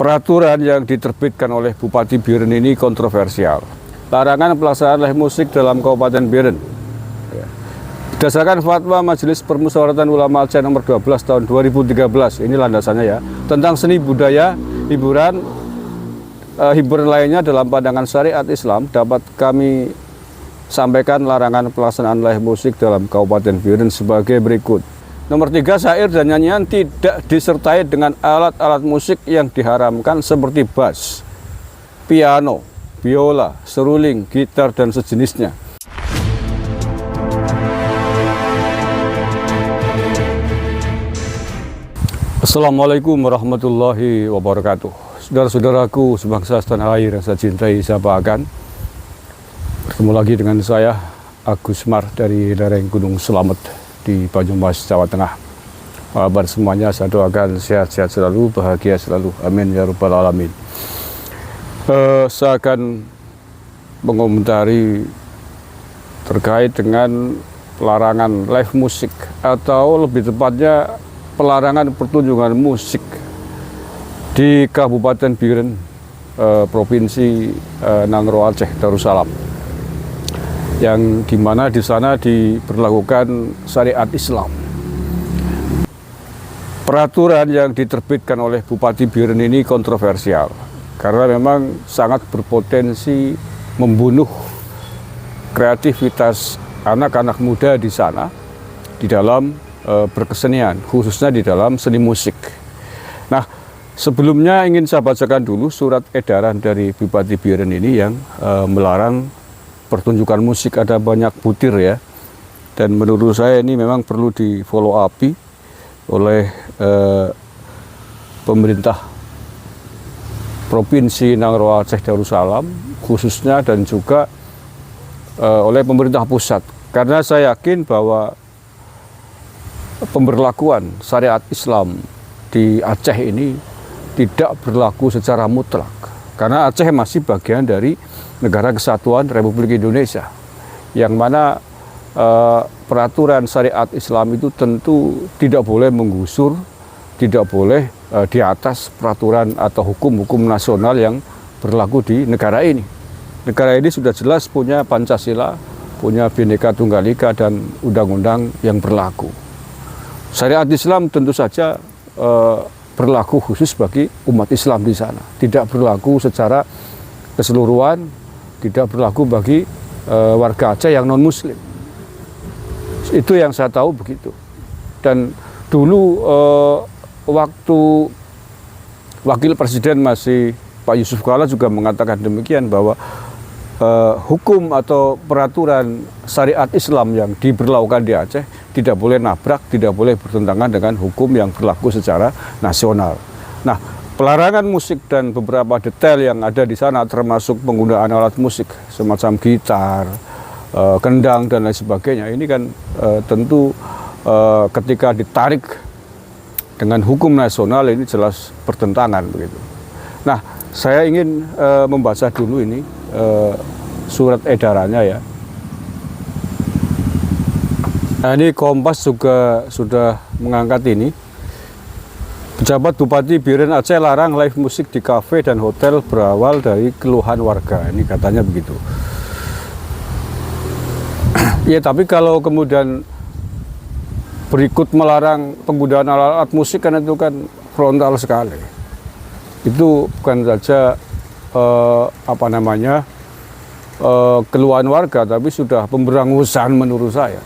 Peraturan yang diterbitkan oleh Bupati Biren ini kontroversial. Larangan pelaksanaan live musik dalam Kabupaten Biren. Berdasarkan fatwa Majelis Permusyawaratan Ulama Aceh nomor 12 tahun 2013, ini landasannya ya, tentang seni budaya, hiburan lainnya dalam pandangan syariat Islam, dapat kami sampaikan larangan pelaksanaan live musik dalam Kabupaten Biren sebagai berikut. Nomor 3, syair dan nyanyian tidak disertai dengan alat-alat musik yang diharamkan seperti bass, piano, biola, seruling, gitar, dan sejenisnya. Assalamualaikum warahmatullahi wabarakatuh. Saudara-saudaraku sebangsa setanah air yang saya cintai, saya banggakan. Bertemu lagi dengan saya, Agus Mar dari lereng Gunung Slamet di Banyumas, Jawa Tengah. Kabar semuanya, saya doakan sehat-sehat selalu, bahagia selalu. Amin ya rabbal alamin. Saya akan mengomentari terkait dengan pelarangan live musik, atau lebih tepatnya pelarangan pertunjukan musik di Kabupaten Biren, Provinsi Nangro Aceh Darussalam, yang dimana di sana diberlakukan syariat Islam. Peraturan yang diterbitkan oleh Bupati Biren ini kontroversial karena memang sangat berpotensi membunuh kreativitas anak-anak muda di sana di dalam berkesenian, khususnya di dalam seni musik. Nah, sebelumnya ingin saya bacakan dulu surat edaran dari Bupati Biren ini yang melarang pertunjukan musik. Ada banyak butir ya, dan menurut saya ini memang perlu di follow up oleh pemerintah Provinsi Nangro Aceh Darussalam khususnya, dan juga oleh pemerintah pusat, karena saya yakin bahwa pemberlakuan syariat Islam di Aceh ini tidak berlaku secara mutlak, karena Aceh masih bagian dari Negara Kesatuan Republik Indonesia, yang mana peraturan syariat Islam itu tentu tidak boleh menggusur, tidak boleh di atas peraturan atau hukum-hukum nasional yang berlaku di negara ini. Negara ini sudah jelas punya Pancasila, punya Bhinneka Tunggal Ika, dan undang-undang yang berlaku. Syariat Islam tentu saja berlaku khusus bagi umat Islam di sana, tidak berlaku secara keseluruhan, tidak berlaku bagi warga Aceh yang non-muslim. Itu yang saya tahu begitu. Dan dulu waktu Wakil Presiden masih Pak Yusuf Kala juga mengatakan demikian, bahwa hukum atau peraturan syariat Islam yang diberlakukan di Aceh tidak boleh nabrak, tidak boleh bertentangan dengan hukum yang berlaku secara nasional. Nah, pelarangan musik dan beberapa detail yang ada di sana, termasuk penggunaan alat musik semacam gitar, kendang, dan lain sebagainya, ini kan tentu ketika ditarik dengan hukum nasional ini jelas bertentangan begitu. Nah, saya ingin membaca dulu ini surat edarannya ya. Nah, ini Kompas juga sudah mengangkat ini. Pejabat Bupati Biren Aceh larang live musik di kafe dan hotel berawal dari keluhan warga. Ini katanya begitu. Ya, tapi kalau kemudian berikut melarang penggunaan alat musik, kan itu kan frontal sekali. Itu bukan saja keluhan warga, tapi sudah pemberangusan menurut saya.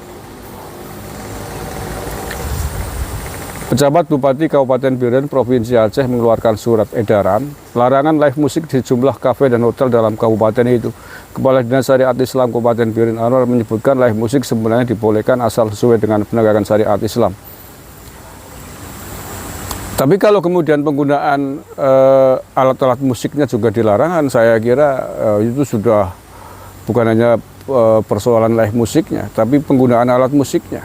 Pejabat Bupati Kabupaten Biren Provinsi Aceh mengeluarkan surat edaran larangan live musik di sejumlah kafe dan hotel dalam kabupaten itu. Kepala Dinas Syariat Islam Kabupaten Biren Anwar menyebutkan live musik sebenarnya dibolehkan asal sesuai dengan penegakan syariat Islam. Tapi kalau kemudian penggunaan alat-alat musiknya juga dilarang, saya kira itu sudah bukan hanya persoalan live musiknya, tapi penggunaan alat musiknya.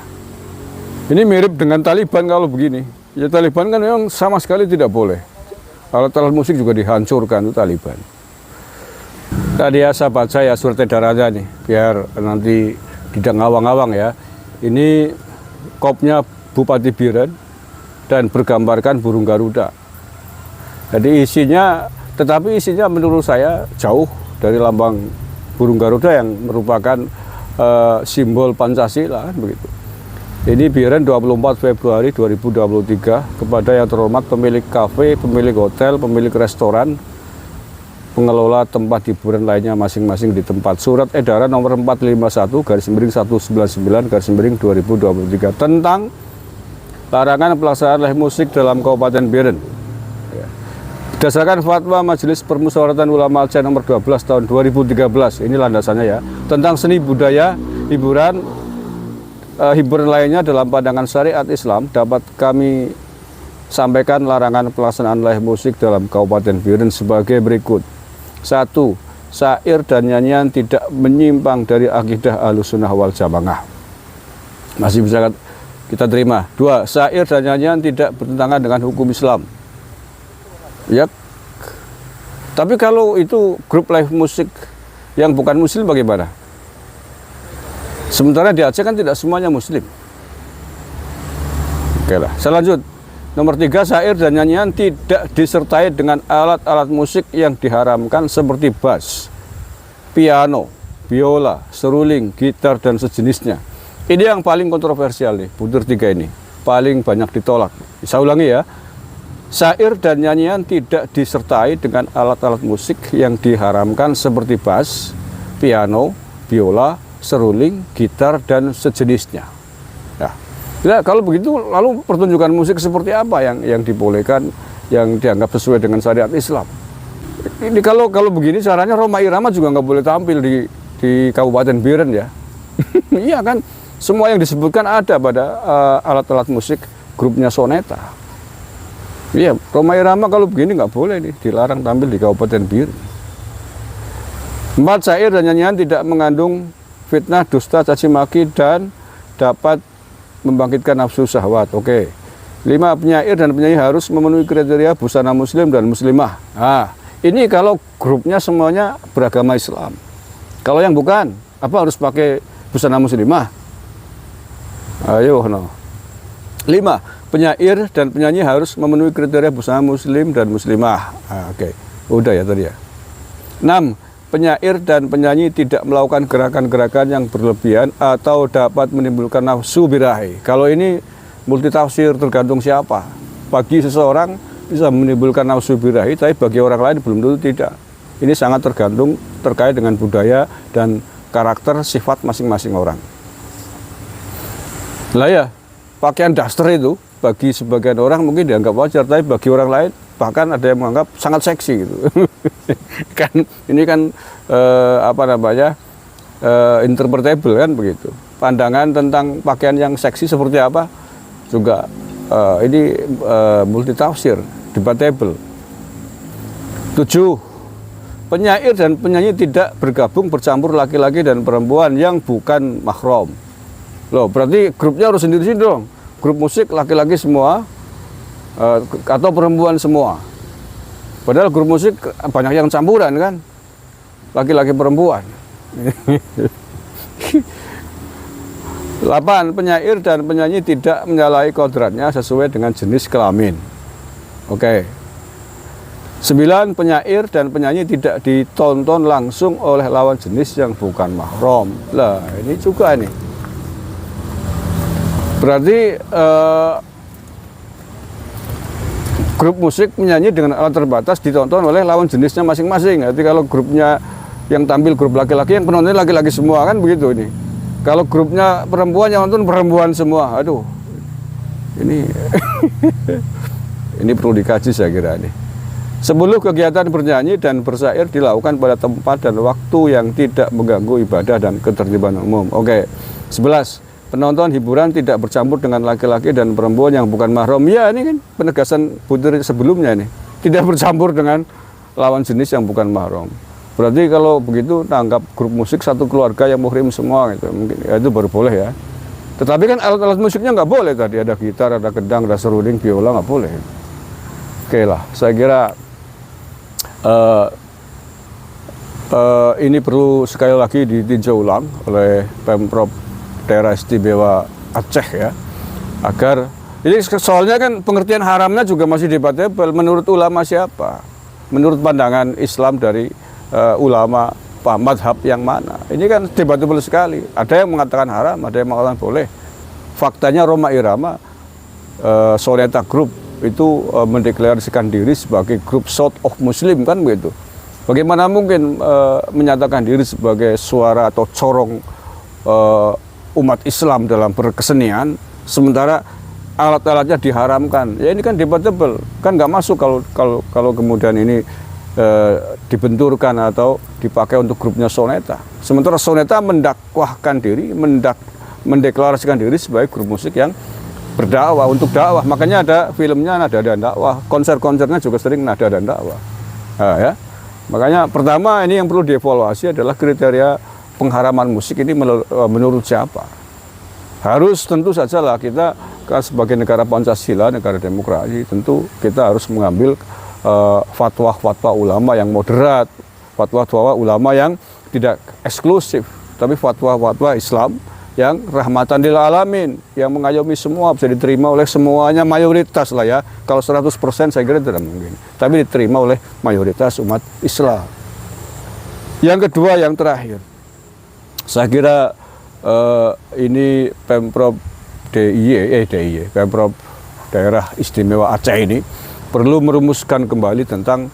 Ini mirip dengan Taliban kalau begini. Ya, Taliban kan memang sama sekali tidak boleh. Alat-alat musik juga dihancurkan, itu Taliban. Tadi ya saya baca ya surat edarannya nih, biar nanti tidak ngawang-ngawang ya. Ini kopnya Bupati Biren dan bergambarkan burung Garuda. Jadi tetapi isinya menurut saya jauh dari lambang burung Garuda yang merupakan simbol Pancasila, kan begitu. Ini Biren 24 Februari 2023 kepada yang terhormat pemilik kafe, pemilik hotel, pemilik restoran, pengelola tempat hiburan lainnya masing-masing di tempat. Surat edaran nomor 451/199/2023 tentang larangan pelaksanaan live musik dalam Kabupaten Biren. Berdasarkan fatwa Majelis Permusyawaratan Ulama Aceh nomor 12 tahun 2013, ini landasannya ya, tentang seni budaya, hiburan lainnya dalam pandangan syariat Islam, dapat kami sampaikan larangan pelaksanaan live musik dalam Kabupaten Biren sebagai berikut. 1. Syair dan nyanyian tidak menyimpang dari akidah Ahlussunnah wal Jamaah. Masih bisa kita terima. 2. Syair dan nyanyian tidak bertentangan dengan hukum Islam. Ya. Tapi kalau itu grup live musik yang bukan muslim bagaimana? Sementara di Aceh kan tidak semuanya muslim. Oke lah, saya lanjut. Nomor 3, syair dan nyanyian tidak disertai dengan alat-alat musik yang diharamkan seperti bass, piano, biola, seruling, gitar, dan sejenisnya. Ini yang paling kontroversial nih, butir 3 ini. Paling banyak ditolak. Saya ulangi ya. Syair dan nyanyian tidak disertai dengan alat-alat musik yang diharamkan seperti bass, piano, biola, seruling, gitar, dan sejenisnya. Ya, kalau begitu, lalu pertunjukan musik seperti apa yang dibolehkan, yang dianggap sesuai dengan syariat Islam? Ini kalau begini caranya, Rhoma Irama juga nggak boleh tampil di Kabupaten Biren ya. Iya kan, semua yang disebutkan ada pada alat-alat musik grupnya Soneta. Iya, Rhoma Irama kalau begini nggak boleh nih, dilarang tampil di Kabupaten Biren. 4, syair dan nyanyian tidak mengandung fitnah, dusta, caci maki, dan dapat membangkitkan nafsu syahwat. Oke. 5, penyair dan penyanyi harus memenuhi kriteria busana muslim dan muslimah. Nah, ini kalau grupnya semuanya beragama Islam. Kalau yang bukan, apa harus pakai busana muslimah? Ayo, no. 5, penyair dan penyanyi harus memenuhi kriteria busana muslim dan muslimah. Oke. Udah ya tadi ya. 6, penyair dan penyanyi tidak melakukan gerakan-gerakan yang berlebihan atau dapat menimbulkan nafsu birahi. Kalau ini multitafsir, tergantung siapa. Bagi seseorang bisa menimbulkan nafsu birahi, tapi bagi orang lain belum tentu tidak. Ini sangat tergantung terkait dengan budaya dan karakter sifat masing-masing orang. Lah ya, pakaian daster itu bagi sebagian orang mungkin dianggap wajar, tapi bagi orang lain bahkan ada yang menganggap sangat seksi gitu. Kan ini kan interpretable kan begitu. Pandangan tentang pakaian yang seksi seperti apa juga ini multitafsir, debatable. 7, penyair dan penyanyi tidak bergabung bercampur laki-laki dan perempuan yang bukan mahram. Loh, berarti grupnya harus sendiri-sendiri dong. Grup musik laki-laki semua atau perempuan semua. Padahal grup musik banyak yang campuran kan, laki-laki perempuan. 8, penyair dan penyanyi tidak menyalahi kodratnya sesuai dengan jenis kelamin. Oke. 9, penyair dan penyanyi tidak ditonton langsung oleh lawan jenis yang bukan mahram. Lah, ini juga nih. Berarti grup musik menyanyi dengan alat terbatas ditonton oleh lawan jenisnya masing-masing. Jadi kalau grupnya yang tampil grup laki-laki, yang penontonnya laki-laki semua kan begitu ini. Kalau grupnya perempuan yang nonton perempuan semua. Aduh. Ini ini perlu dikaji saya kira ini. Sebelum kegiatan bernyanyi dan bersyair dilakukan pada tempat dan waktu yang tidak mengganggu ibadah dan ketertiban umum. Oke. 11. Penonton hiburan tidak bercampur dengan laki-laki dan perempuan yang bukan mahram. Ya, ini kan penegasan butir sebelumnya ini. Tidak bercampur dengan lawan jenis yang bukan mahram. Berarti kalau begitu tanggap grup musik satu keluarga yang muhrim semua gitu. Mungkin ya, itu baru boleh ya. Tetapi kan alat-alat musiknya nggak boleh tadi. Ada gitar, ada kendang, ada seruling, biola nggak boleh. Oke lah, saya kira ini perlu sekali lagi ditinjau ulang oleh Pemprov Daerah Istimewa Aceh ya, agar Jadi soalnya kan pengertian haramnya juga masih debatable. Menurut ulama siapa? Menurut pandangan Islam dari ulama madhab yang mana? Ini kan debatable sekali. Ada yang mengatakan haram, ada yang mengatakan boleh. Faktanya Rhoma Irama Soneta Group itu mendeklarasikan diri sebagai grup South of Muslim, kan begitu. Bagaimana mungkin menyatakan diri sebagai suara atau corong umat Islam dalam berkesenian, sementara alat-alatnya diharamkan? Ya ini kan debatable, kan nggak masuk kalau kemudian ini dibenturkan atau dipakai untuk grupnya Soneta. Sementara Soneta mendakwahkan diri, mendeklarasikan diri sebagai grup musik yang berdakwah untuk dakwah. Makanya ada filmnya Nada dan Dakwah, konser-konsernya juga sering nada dan dakwah. Nah, ya. Makanya pertama ini yang perlu dievaluasi adalah kriteria pengharaman musik ini menurut siapa. Harus tentu saja lah kita sebagai negara Pancasila, negara demokrasi, tentu kita harus mengambil fatwa-fatwa ulama yang moderat, fatwa-fatwa ulama yang tidak eksklusif, tapi fatwa-fatwa Islam yang rahmatan lil alamin, yang mengayomi semua, bisa diterima oleh semuanya, mayoritas lah ya. Kalau 100% saya kira tidak mungkin, tapi diterima oleh mayoritas umat Islam. Yang kedua, yang terakhir, saya kira ini Pemprov DIY, Pemprov Daerah Istimewa Aceh ini perlu merumuskan kembali tentang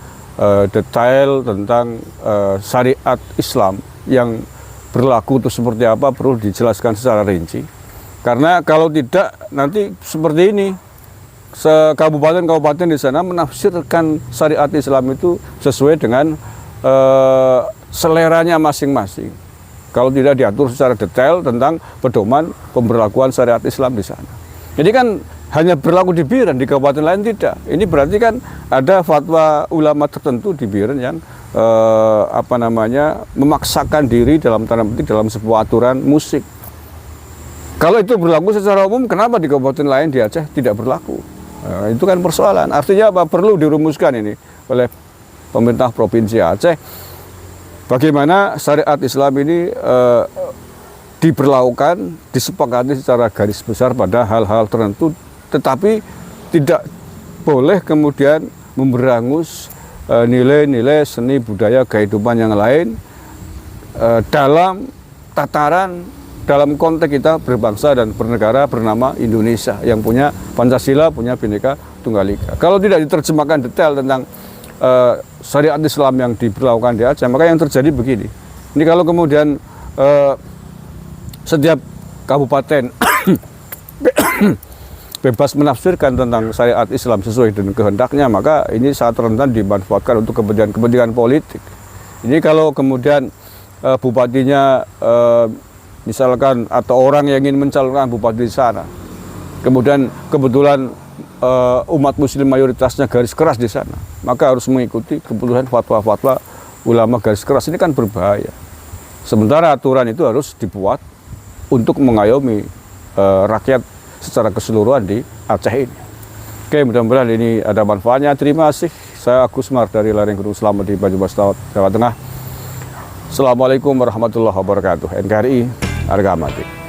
detail tentang syariat Islam yang berlaku itu seperti apa, perlu dijelaskan secara rinci. Karena kalau tidak nanti seperti ini, kabupaten-kabupaten di sana menafsirkan syariat Islam itu sesuai dengan seleranya masing-masing. Kalau tidak diatur secara detail tentang pedoman pemberlakuan syariat Islam di sana. Jadi kan hanya berlaku di Biren, di kabupaten lain tidak. Ini berarti kan ada fatwa ulama tertentu di Biren yang memaksakan diri dalam tanda petik dalam sebuah aturan musik. Kalau itu berlaku secara umum, kenapa di kabupaten lain di Aceh tidak berlaku? Itu kan persoalan. Artinya apa? Perlu dirumuskan ini oleh pemerintah Provinsi Aceh. Bagaimana syariat Islam ini diberlakukan, disepakati secara garis besar pada hal-hal tertentu, tetapi tidak boleh kemudian memberangus nilai-nilai seni budaya kehidupan yang lain dalam tataran, dalam konteks kita berbangsa dan bernegara bernama Indonesia yang punya Pancasila, punya Bhinneka Tunggal Ika. Kalau tidak diterjemahkan detail tentang syariat Islam yang diberlakukan di Aceh, maka yang terjadi begini. Ini kalau kemudian setiap kabupaten bebas menafsirkan tentang syariat Islam sesuai dengan kehendaknya, maka ini sangat rentan dimanfaatkan untuk kepentingan politik. Ini kalau kemudian bupatinya misalkan atau orang yang ingin mencalonkan bupati di sana, kemudian kebetulan umat muslim mayoritasnya garis keras di sana, maka harus mengikuti keputusan fatwa-fatwa ulama garis keras. Ini kan berbahaya. Sementara aturan itu harus dibuat untuk mengayomi rakyat secara keseluruhan di Aceh ini. Oke, mudah-mudahan ini ada manfaatnya. Terima kasih. Saya Agus Mar dari lereng Gunung Selamat di Banyumas, Jawa Tengah. Assalamualaikum warahmatullahi wabarakatuh. NKRI harga mati.